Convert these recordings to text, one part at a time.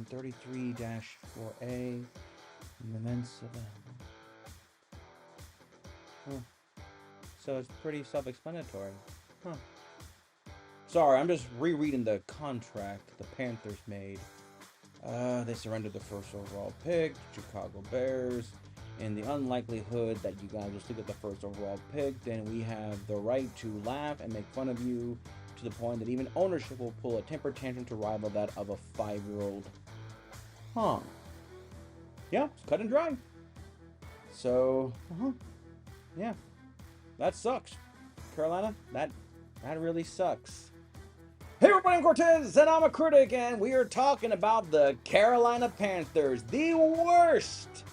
33-4A in the men's 7. Huh. So it's pretty self-explanatory. Huh. Sorry, I'm just rereading the contract the Panthers made. They surrendered the first overall pick to Chicago Bears. In the unlikelihood that you guys will still get the first overall pick, then we have the right to laugh and make fun of you to the point that even ownership will pull a temper tantrum to rival that of a 5-year-old. Huh. Yeah, it's cut and dry. So, yeah, that sucks. Carolina, that really sucks. Hey everybody, I'm Cortez, and I'm a critic, and we are talking about the Carolina Panthers, the worst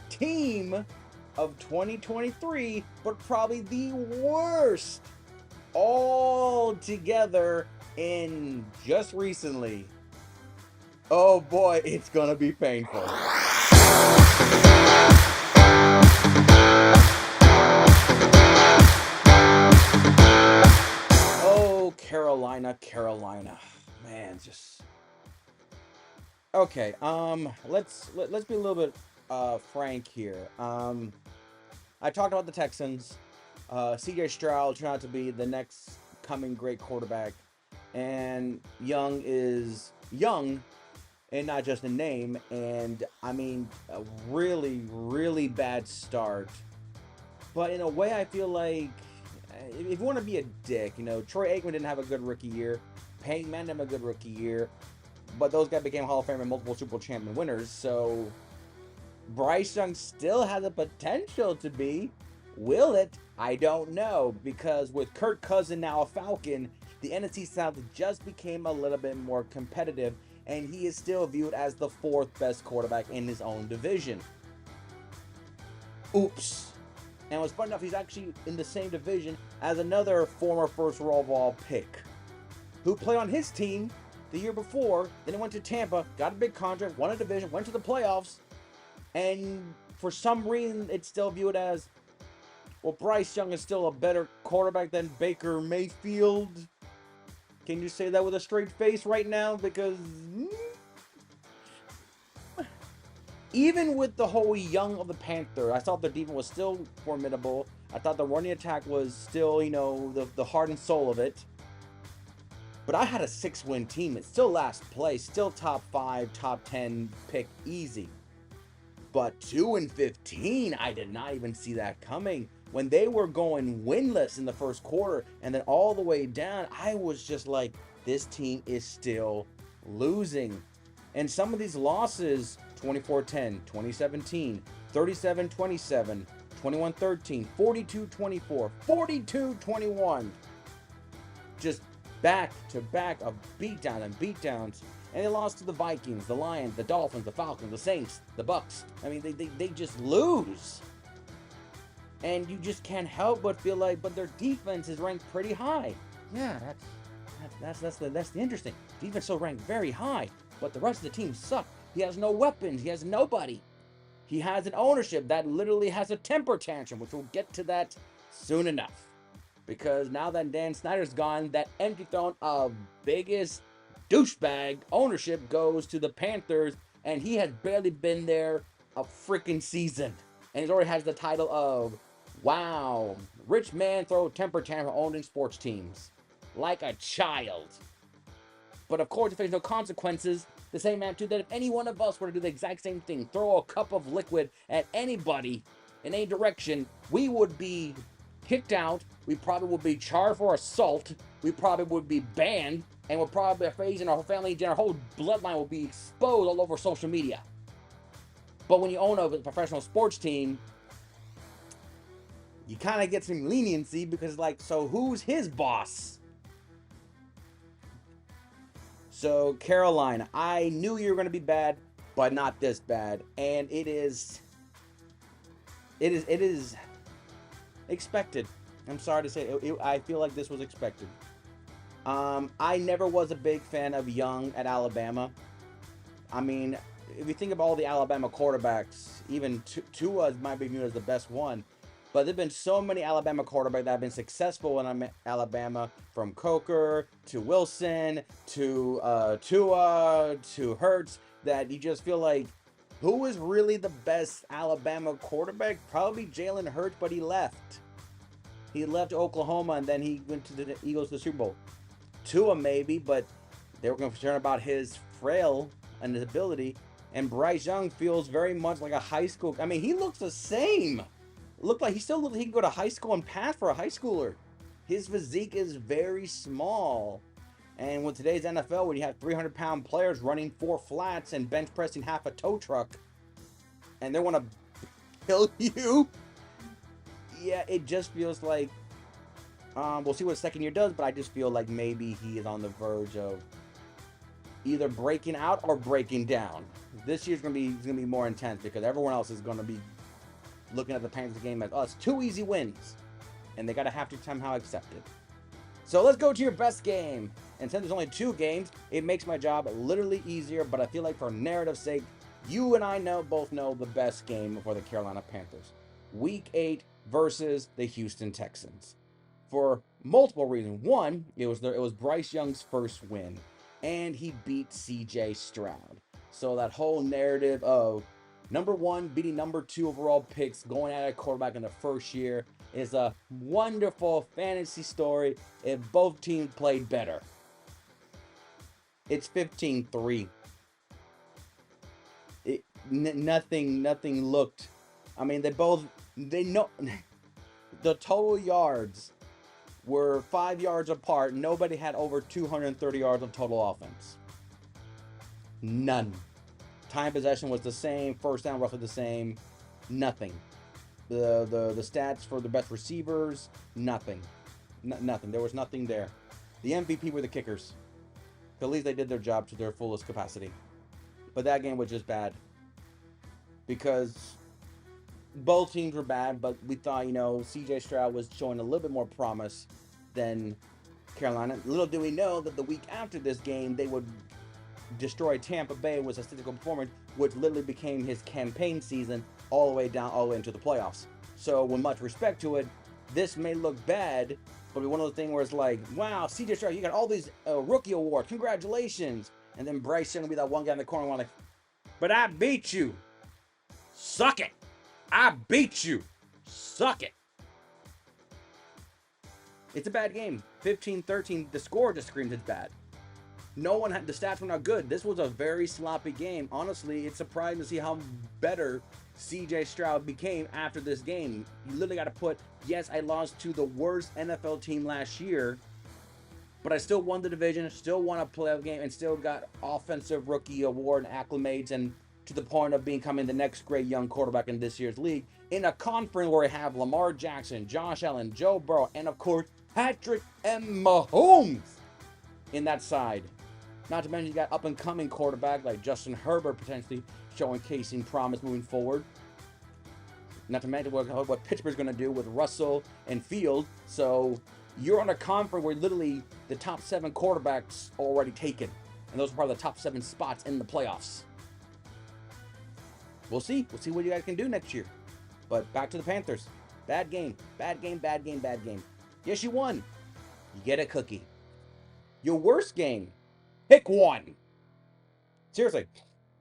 team of 2023, but probably the worst all together in just recently. Oh boy, it's gonna be painful. Oh, Carolina. Man, just okay. Let's be a little bit frank here. I talked about the Texans. CJ Stroud turned out to be the next coming great quarterback, and Young is young and not just a name. And I mean, a really bad start. But in a way, I feel like if you want to be a dick, Troy Aikman didn't have a good rookie year. Peyton Manning didn't have a good rookie year. But those guys became Hall of Fame and multiple Super Bowl champion winners. So Bryce Young still has the potential to be. Will it? I don't know. Because with Kirk Cousins now a Falcon, the NFC South just became a little bit more competitive. And he is still viewed as the 4th best quarterback in his own division. Oops. And what's funny enough, he's actually in the same division as another former first overall pick who played on his team the year before. Then he went to Tampa, got a big contract, won a division, went to the playoffs, and for some reason it's still viewed as, well, Bryce Young is still a better quarterback than Baker Mayfield. Can you say that with a straight face right now? Because even with the whole young of the Panthers, I thought their defense was still formidable. I thought the running attack was still, the heart and soul of it. But I had a 6-win team. It's still last place, still top 5, top 10 pick easy. But 2-15, I did not even see that coming. When they were going winless in the first quarter and then all the way down, I was just like, this team is still losing. And some of these losses, 24-10, 2017, 37-27, 21-13, 42-24, 42-21, just back to back of beatdown and beatdowns. And they lost to the Vikings, the Lions, the Dolphins, the Falcons, the Saints, the Bucks. I mean, they just lose. And you just can't help but feel like, but their defense is ranked pretty high. Yeah, that's the interesting. Defense so ranked very high, but the rest of the team suck. He has no weapons. He has nobody. He has an ownership that literally has a temper tantrum, which we'll get to that soon enough. Because now that Dan Snyder's gone, that empty throne of biggest douchebag ownership goes to the Panthers, and he has barely been there a freaking season. And he already has the title of, wow, rich man throw temper tantrum owning sports teams. Like a child. But of course, if there's no consequences, the same attitude that if any one of us were to do the exact same thing, throw a cup of liquid at anybody in any direction, we would be kicked out. We probably would be charged for assault. We probably would be banned, and we'll probably face and our whole family and our whole bloodline will be exposed all over social media. But when you own a professional sports team, you kind of get some leniency because, like, so who's his boss? So Carolina, I knew you were going to be bad, but not this bad, and it is expected. I'm sorry to say it, I feel like this was expected. I never was a big fan of Young at Alabama. I mean, if you think of all the Alabama quarterbacks, even Tua might be viewed as the best one. But there've been so many Alabama quarterbacks that have been successful in Alabama, from Coker to Wilson to Tua to Hurts, that you just feel like, who is really the best Alabama quarterback? Probably Jalen Hurts, but he left. He left Oklahoma and then he went to the Eagles to the Super Bowl. Tua maybe, but they were concerned about his frail and his ability. And Bryce Young feels very much like a high school. I mean, he looks the same. Looked like he can go to high school and pass for a high schooler. His physique is very small. And with today's NFL, when you have 300-pound players running 4 flats and bench pressing half a tow truck, and they want to kill you, yeah, it just feels like, we'll see what second year does, but I just feel like maybe he is on the verge of either breaking out or breaking down. This year's gonna be more intense because everyone else is gonna be looking at the Panthers game as, oh, it's 2 easy wins, and they gotta have to somehow accept it. So let's go to your best game. And since there's only 2 games, it makes my job literally easier. But I feel like for narrative's sake, you and I both know the best game for the Carolina Panthers. Week 8 versus the Houston Texans. For multiple reasons. One, it was Bryce Young's first win, and he beat C.J. Stroud. So that whole narrative of number 1 beating number 2 overall picks, going at a quarterback in the first year, is a wonderful fantasy story if both teams played better. It's 15-3. Nothing looked. I mean, they know the total yards were 5 yards apart. Nobody had over 230 yards of total offense. None. Time possession was the same. First down roughly the same. Nothing. The stats for the best receivers, nothing. Nothing. There was nothing there. The MVP were the kickers. At least they did their job to their fullest capacity. But that game was just bad. Because both teams were bad, but we thought, C.J. Stroud was showing a little bit more promise than Carolina. Little do we know that the week after this game, they would destroy Tampa Bay with a statistical performance, which literally became his campaign season all the way into the playoffs. So, with much respect to it, this may look bad, but one of the things where it's like, wow, CJ Stroud, you got all these rookie awards, congratulations. And then Bryce Young will be that one guy in the corner, like, but I beat you. Suck it. I beat you. Suck it. It's a bad game. 15-13, the score just screams it's bad. The stats were not good. This was a very sloppy game. Honestly, it's surprising to see how better CJ Stroud became after this game. You literally got to put, yes, I lost to the worst NFL team last year, but I still won the division, still won a playoff game, and still got offensive rookie award and acclimates, and to the point of becoming the next great young quarterback in this year's league, in a conference where we have Lamar Jackson, Josh Allen, Joe Burrow, and of course, Patrick M. Mahomes in that side. Not to mention you got up-and-coming quarterback like Justin Herbert potentially showcasing promise moving forward. Not to mention what Pittsburgh's going to do with Russell and Field. So you're on a conference where literally the top 7 quarterbacks are already taken. And those are probably the top 7 spots in the playoffs. We'll see. We'll see what you guys can do next year. But back to the Panthers. Bad game. Bad game, bad game, bad game. Yes, you won. You get a cookie. Your worst game. Pick one. Seriously.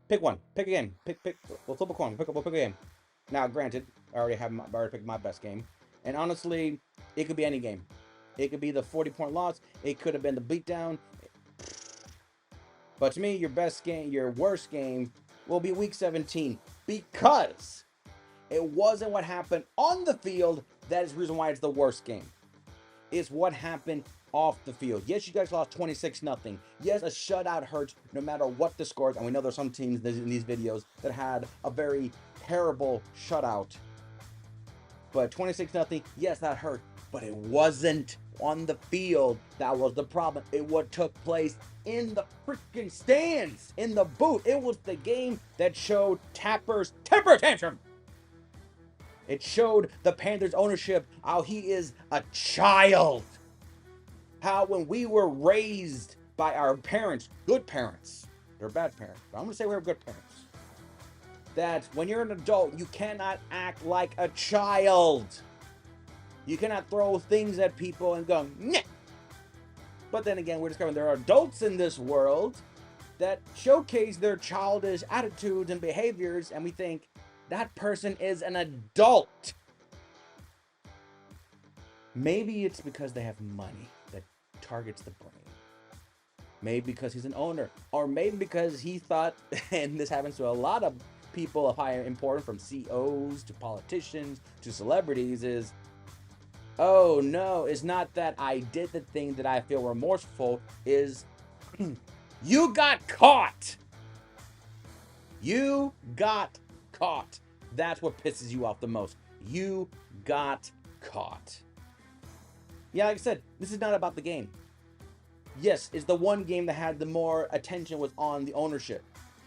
Pick one. Pick a game. Pick. We'll flip a coin. We'll pick a game. Now, granted, I already picked my best game. And honestly, it could be any game. It could be the 40-point loss. It could have been the beatdown. But to me, your worst game will be Week 17. Because it wasn't what happened on the field that is the reason why it's the worst game. It's what happened off the field. Yes, you guys lost 26-0. Yes, a shutout hurts no matter what the score is. And we know there's some teams in these videos that had a very terrible shutout. But 26-0, yes, that hurt. But it wasn't on the field that was the problem. It what took place in the freaking stands, in the booth. It was the game that showed Tapper's temper tantrum. It showed the Panthers ownership how he is a child. How when we were raised by our parents, good parents, they're bad parents, but I'm going to say we're good parents, that when you're an adult, you cannot act like a child. You cannot throw things at people and go, nah. But then again, we're discovering there are adults in this world that showcase their childish attitudes and behaviors, and we think that person is an adult. Maybe it's because they have money that targets the brain. Maybe because he's an owner. Or maybe because he thought, and this happens to a lot of people of higher importance, from CEOs to politicians to celebrities, is, oh no, it's not that I did the thing that I feel remorseful, is you got caught. You got caught. That's what pisses you off the most. You got caught. Yeah, like I said, this is not about the game. Yes, it's the one game that had the more attention was on the ownership.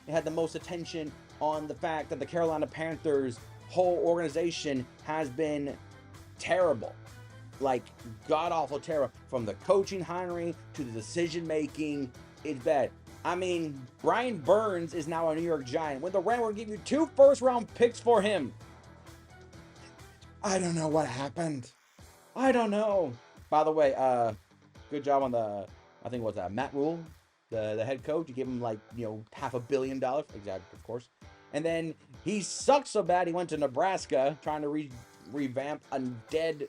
It had the most attention on the fact that the Carolina Panthers whole organization has been terrible. Like, god-awful terror. From the coaching hiring to the decision making, it's bad. I mean, Brian Burns is now a New York Giant, when the Rams will give you 2 first-round picks for him. I don't know what happened. I don't know. By the way, good job on the, I think it was Matt Rule, the head coach. You gave him like, $500 million, exactly, of course. And then he sucked so bad he went to Nebraska trying to revamp a dead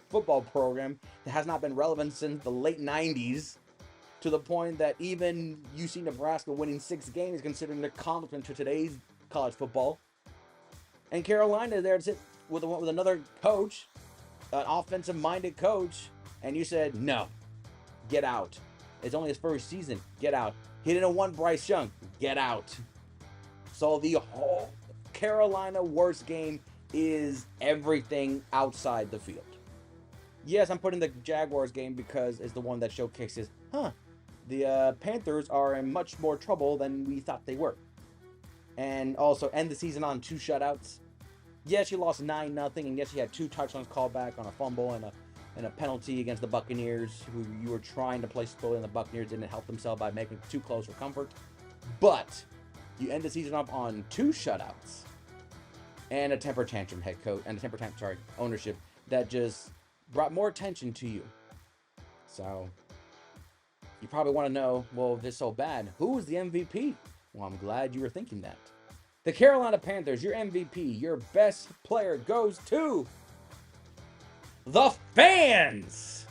football program that has not been relevant since the late 90s, to the point that even UC Nebraska winning 6 games is considered an accomplishment to today's college football. And Carolina there to with another coach, an offensive-minded coach, and you said, no, get out. It's only his first season. Get out. He didn't want Bryce Young. Get out. So the whole Carolina worst game is everything outside the field. Yes, I'm putting the Jaguars game because it's the one that showcases, the Panthers are in much more trouble than we thought they were. And also end the season on 2 shutouts. Yes, you lost 9-0, and yes, you had 2 touchdowns called back on a fumble and a penalty against the Buccaneers, who you were trying to play spoiler, and the Buccaneers didn't help themselves by making it too close for comfort. But you end the season up on 2 shutouts and a temper tantrum head coach and a temper tantrum, ownership that just brought more attention to you. So you probably want to know, well, if it's so bad, who is the MVP? Well, I'm glad you were thinking that. The Carolina Panthers, your MVP, your best player goes to the fans.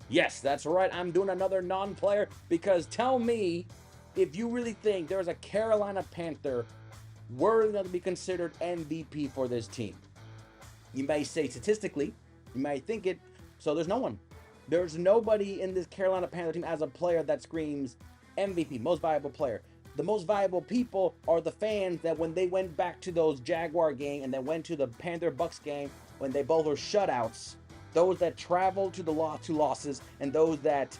Yes, that's right. I'm doing another non-player, because tell me if you really think there's a Carolina Panther worthy enough to be considered MVP for this team. You may say statistically, you might think it, so there's no one. There's nobody in this Carolina Panther team as a player that screams MVP, most valuable player. The most valuable people are the fans that when they went back to those Jaguar game and then went to the Panther Bucks game when they both were shutouts, those that traveled to the losses, and those that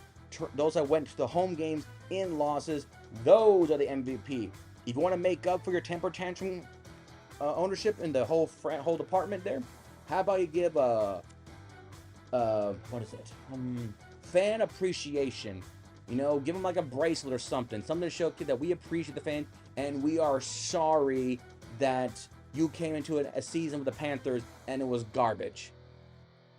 went to the home games in losses, those are the MVP. If you want to make up for your temper tantrum ownership in the whole department there, how about you give fan appreciation. Give them like a bracelet or something to show that we appreciate the fan, and we are sorry that you came into a season with the Panthers and it was garbage.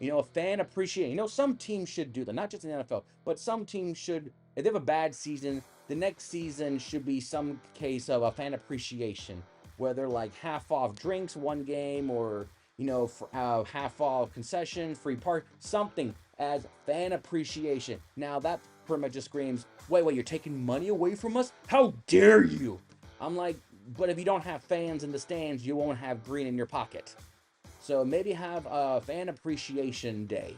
A fan appreciation. Some teams should do that, not just in the NFL, but some teams should, if they have a bad season, the next season should be some case of a fan appreciation, whether like half off drinks one game, or half off concession, free park, something as fan appreciation. Now that pretty much just screams, wait, you're taking money away from us? How dare you? I'm like, but if you don't have fans in the stands, you won't have green in your pocket. So maybe have a fan appreciation day.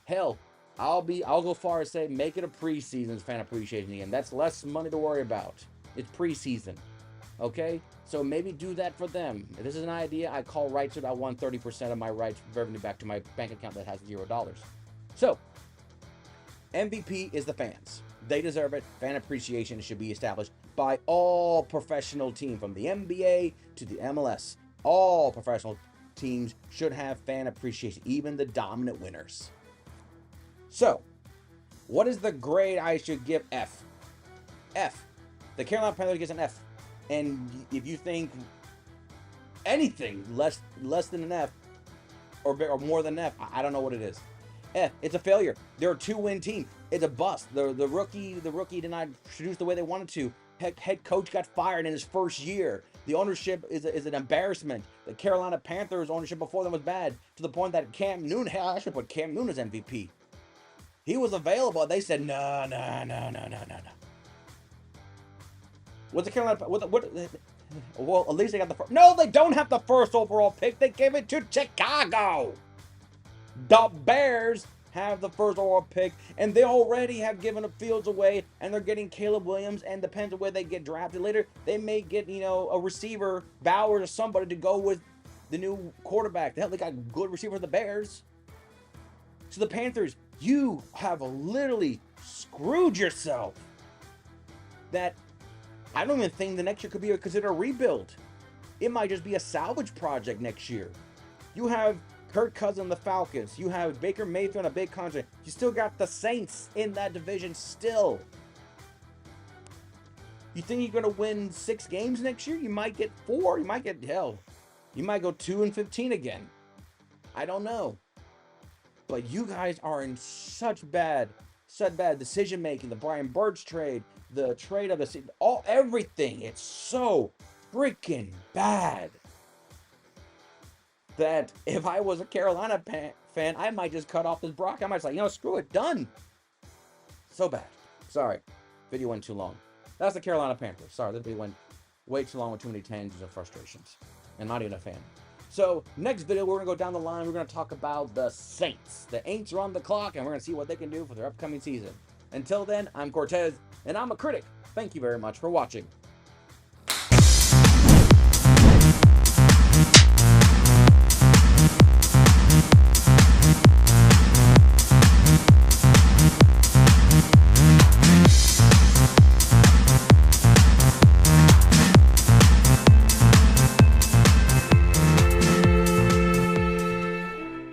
Hell, I'll go far as say make it a preseason fan appreciation again. That's less money to worry about. It's preseason. Okay? So maybe do that for them. If this is an idea, I call rights about 130% of my rights revenue back to my bank account that has $0. So, MVP is the fans. They deserve it. Fan appreciation should be established by all professional teams, from the NBA to the MLS. All professional teams should have fan appreciation, even the dominant winners. So, what is the grade I should give F? F. The Carolina Panthers gets an F. And if you think anything less than an F, or more than F. I don't know what it is. It's a failure. They're a 2-win team. It's a bust. The rookie did not produce the way they wanted to. Head coach got fired in his first year. The ownership is an embarrassment. The Carolina Panthers ownership before them was bad, to the point that Cam Newton, hell, I should put Cam Newton as MVP. He was available. They said no. What's the Carolina? What? Well, at least they got the first. No, they don't have the first overall pick. They gave it to Chicago. The Bears have the first overall pick, and they already have given up Fields away, and they're getting Caleb Williams, and depends on where they get drafted later. They may get, a receiver, Bowers or somebody to go with the new quarterback. Hell, they got good receiver for the Bears. So the Panthers, you have literally screwed yourself. That I don't even think the next year could be considered a rebuild. It might just be a salvage project next year. You have Kirk Cousins, the Falcons. You have Baker Mayfield on a big contract. You still got the Saints in that division still. You think you're going to win 6 games next year? You might get 4. You might get, hell, you might go 2-15 again. I don't know. But you guys are in such bad decision making. The Brian Burch trade, the trade of the everything. It's so freaking bad that if I was a Carolina fan, I might just cut off this Brock. I might say, screw it, done. So bad. Sorry, video went too long. That's the Carolina Panthers. Sorry, this video went way too long with too many tangents and frustrations. And not even a fan. So, next video, we're going to go down the line. We're going to talk about the Saints. The Aints are on the clock, and we're going to see what they can do for their upcoming season. Until then, I'm Cortez, and I'm a critic. Thank you very much for watching.